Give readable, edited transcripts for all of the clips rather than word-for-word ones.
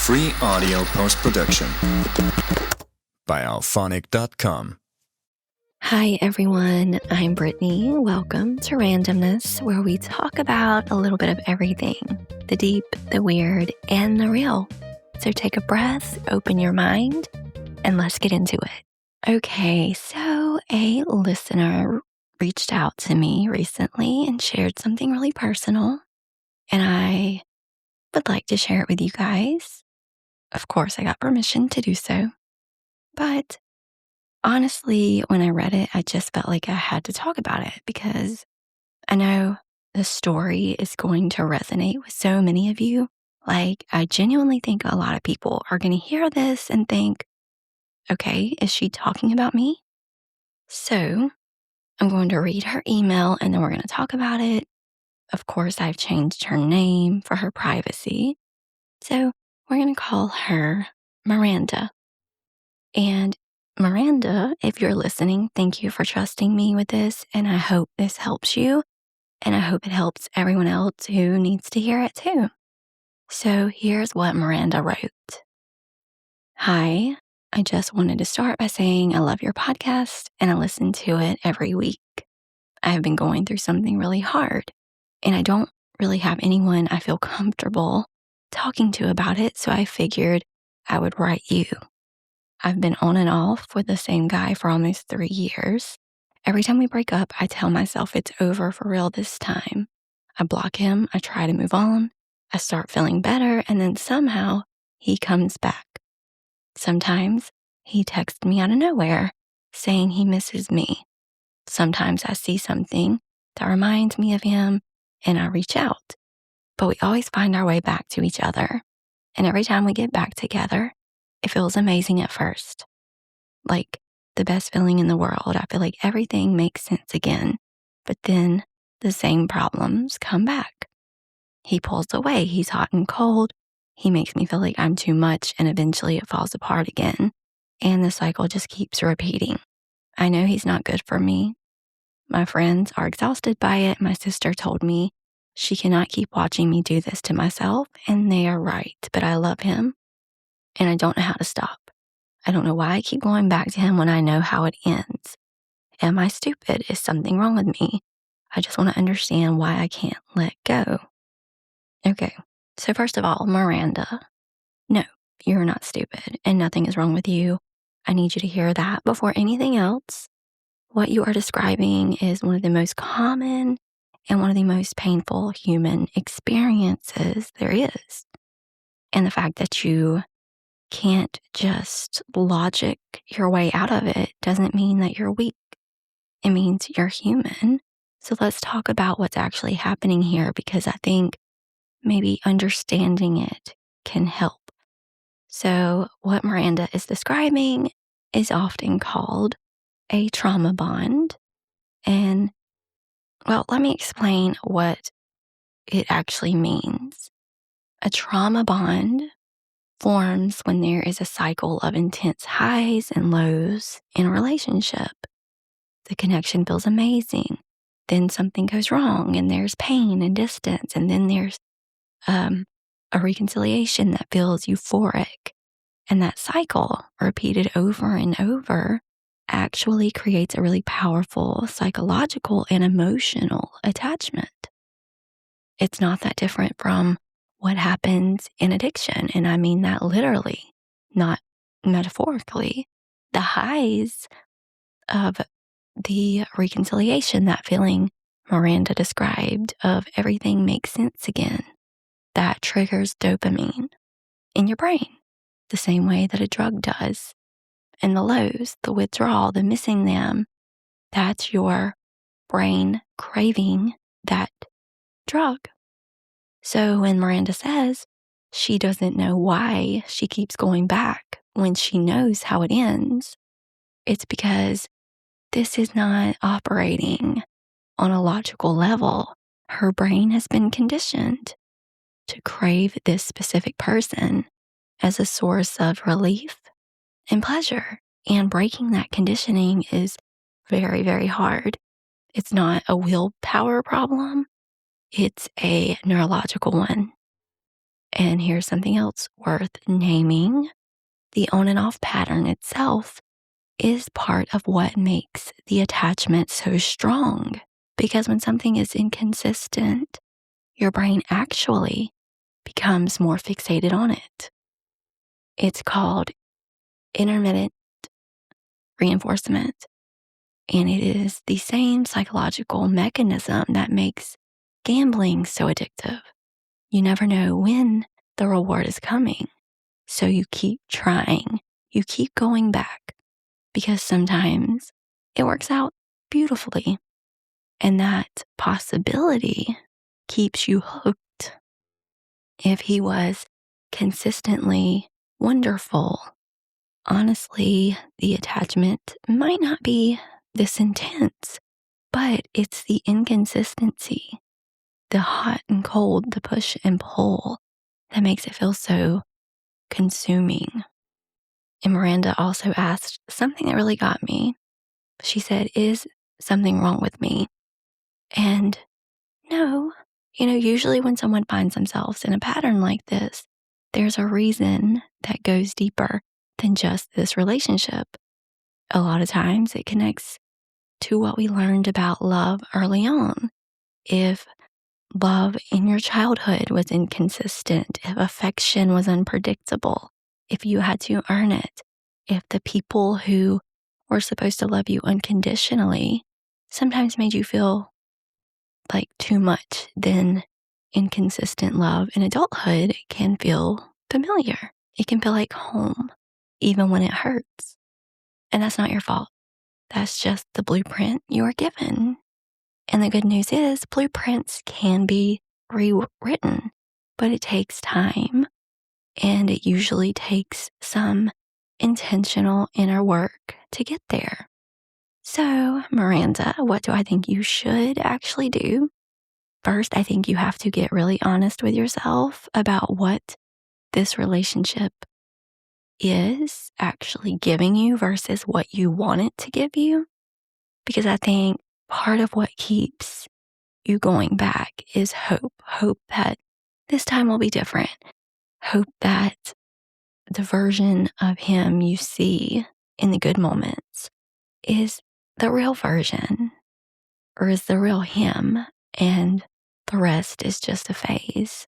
Free audio post-production by Alphonic.com. Hi everyone, I'm Brittany. Welcome to Randomness, where we talk about a little bit of everything, the deep, the weird, and the real. So take a breath, open your mind, and let's get into it. Okay, so a listener reached out to me recently and shared something really personal, and I would like to share it with you guys. Of course, I got permission to do so, but honestly, when I read it, I just felt like I had to talk about it because I know the story is going to resonate with so many of you. Like, I genuinely think a lot of people are going to hear this and think, okay, is she talking about me? So I'm going to read her email and then we're going to talk about it. Of course, I've changed her name for her privacy. So we're going to call her Miranda. And Miranda, if you're listening, thank you for trusting me with this. And I hope this helps you. And I hope it helps everyone else who needs to hear it too. So here's what Miranda wrote. Hi, I just wanted to start by saying I love your podcast and I listen to it every week. I have been going through something really hard and I don't really have anyone I feel comfortable talking to about it. So I figured I would write you. I've been on and off with the same guy for almost 3 years. Every time we break up, I tell myself it's over for real this time. I block him, I try to move on, I start feeling better, and then somehow he comes back. Sometimes he texts me out of nowhere saying he misses me. Sometimes I see something that reminds me of him and I reach out. But we always find our way back to each other. And every time we get back together, it feels amazing at first. Like the best feeling in the world. I feel like everything makes sense again. But then the same problems come back. He pulls away. He's hot and cold. He makes me feel like I'm too much and eventually it falls apart again. And the cycle just keeps repeating. I know he's not good for me. My friends are exhausted by it. My sister told me she cannot keep watching me do this to myself. And they are right. But I love him. And I don't know how to stop. I don't know why I keep going back to him when I know how it ends. Am I stupid? Is something wrong with me? I just want to understand why I can't let go. Okay, so first of all, Miranda, no, you're not stupid and nothing is wrong with you. I need you to hear that before anything else. What you are describing is one of the most common and one of the most painful human experiences there is. And the fact that you can't just logic your way out of it doesn't mean that you're weak. It means you're human. So let's talk about what's actually happening here because I think maybe understanding it can help. So what Miranda is describing is often called a trauma bond. And well, let me explain what it actually means. A trauma bond forms when there is a cycle of intense highs and lows in a relationship. The connection feels amazing. Then something goes wrong and there's pain and distance. And then there's a reconciliation that feels euphoric. And that cycle, repeated over and over, actually creates a really powerful psychological and emotional attachment. It's not that different from what happens in addiction. And I mean that literally, not metaphorically. The highs of the reconciliation, that feeling Miranda described of everything makes sense again, that triggers dopamine in your brain the same way that a drug does. And the lows, the withdrawal, the missing them, that's your brain craving that drug. So when Miranda says she doesn't know why she keeps going back when she knows how it ends, it's because this is not operating on a logical level. Her brain has been conditioned to crave this specific person as a source of relief and pleasure. And breaking that conditioning is very, very hard. It's not a willpower problem. It's a neurological one. And here's something else worth naming. The on and off pattern itself is part of what makes the attachment so strong. Because when something is inconsistent, your brain actually becomes more fixated on it. It's called intermittent reinforcement. And it is the same psychological mechanism that makes gambling so addictive. You never know when the reward is coming. So you keep trying, you keep going back, because sometimes it works out beautifully. And that possibility keeps you hooked. If he was consistently wonderful, honestly, the attachment might not be this intense, but it's the inconsistency, the hot and cold, the push and pull that makes it feel so consuming. And Miranda also asked something that really got me. She said, "Is something wrong with me?" And no, usually when someone finds themselves in a pattern like this, there's a reason that goes deeper than just this relationship. A lot of times it connects to what we learned about love early on. If love in your childhood was inconsistent, if affection was unpredictable, if you had to earn it, if the people who were supposed to love you unconditionally sometimes made you feel like too much, then inconsistent love in adulthood can feel familiar. It can feel like home, even when it hurts. And that's not your fault. That's just the blueprint you are given. And the good news is blueprints can be rewritten, but it takes time. And it usually takes some intentional inner work to get there. So, Miranda, what do I think you should actually do? First, I think you have to get really honest with yourself about what this relationship is actually giving you versus what you want it to give you. Because I think part of what keeps you going back is hope. Hope that this time will be different. Hope that the version of him you see in the good moments is the real version, or is the real him, and the rest is just a phase.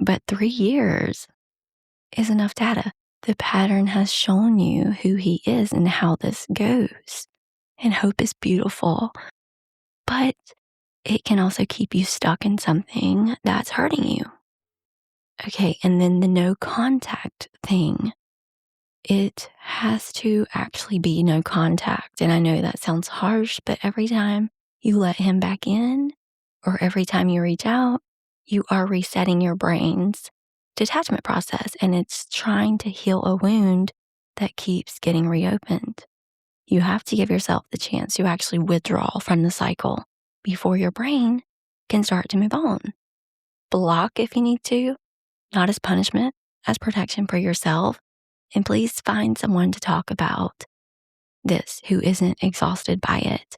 But 3 years is enough data. The pattern has shown you who he is and how this goes. And hope is beautiful, but it can also keep you stuck in something that's hurting you. Okay, and then the no contact thing. It has to actually be no contact. And I know that sounds harsh, but every time you let him back in, or every time you reach out, you are resetting your brain's detachment process, and it's trying to heal a wound that keeps getting reopened. You have to give yourself the chance to actually withdraw from the cycle before your brain can start to move on. Block if you need to, not as punishment, as protection for yourself. And please find someone to talk about this who isn't exhausted by it.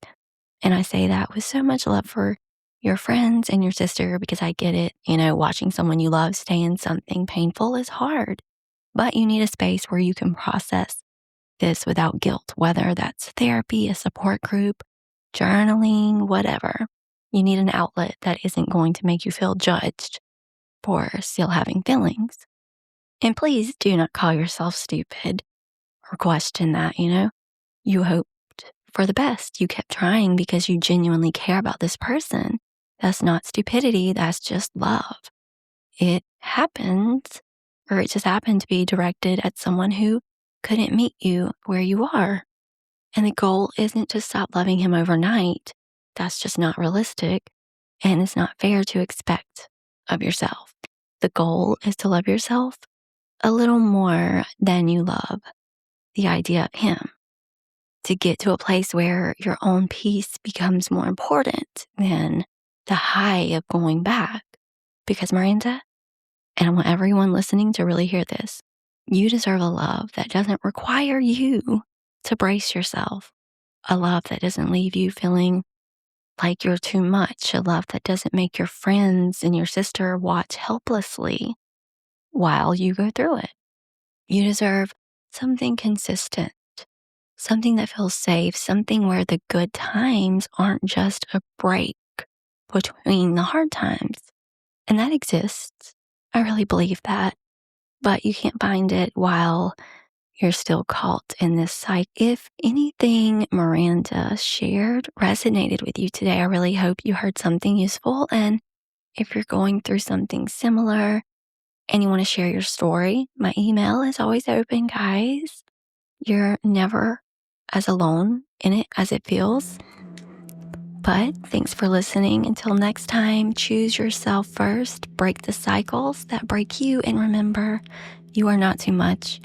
And I say that with so much love for your friends and your sister, because I get it. Watching someone you love stay in something painful is hard, but you need a space where you can process this without guilt, whether that's therapy, a support group, journaling, whatever. You need an outlet that isn't going to make you feel judged for still having feelings. And please do not call yourself stupid or question that, You hoped for the best. You kept trying because you genuinely care about this person. That's not stupidity. That's just love. It happens, or it just happened to be directed at someone who couldn't meet you where you are. And the goal isn't to stop loving him overnight. That's just not realistic. And it's not fair to expect of yourself. The goal is to love yourself a little more than you love the idea of him. To get to a place where your own peace becomes more important than the high of going back. Because Miranda, and I want everyone listening to really hear this, you deserve a love that doesn't require you to brace yourself. A love that doesn't leave you feeling like you're too much. A love that doesn't make your friends and your sister watch helplessly. while you go through it. You deserve something consistent, something that feels safe, something where the good times aren't just a break between the hard times. And that exists. I really believe that. But you can't find it while you're still caught in this cycle. If anything Miranda shared resonated with you today, I really hope you heard something useful. And if you're going through something similar and you want to share your story, my email is always open, guys. You're never as alone in it as it feels. But thanks for listening. Until next time, choose yourself first, break the cycles that break you, and remember, you are not too much.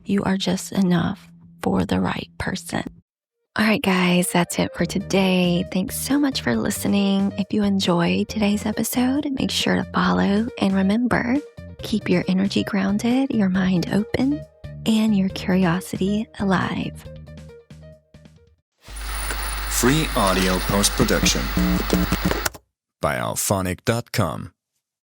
You are just enough for the right person. All right, guys, that's it for today. Thanks so much for listening. If you enjoyed today's episode, make sure to follow. And remember, keep your energy grounded, your mind open, and your curiosity alive. Free audio post-production by Alphonic.com.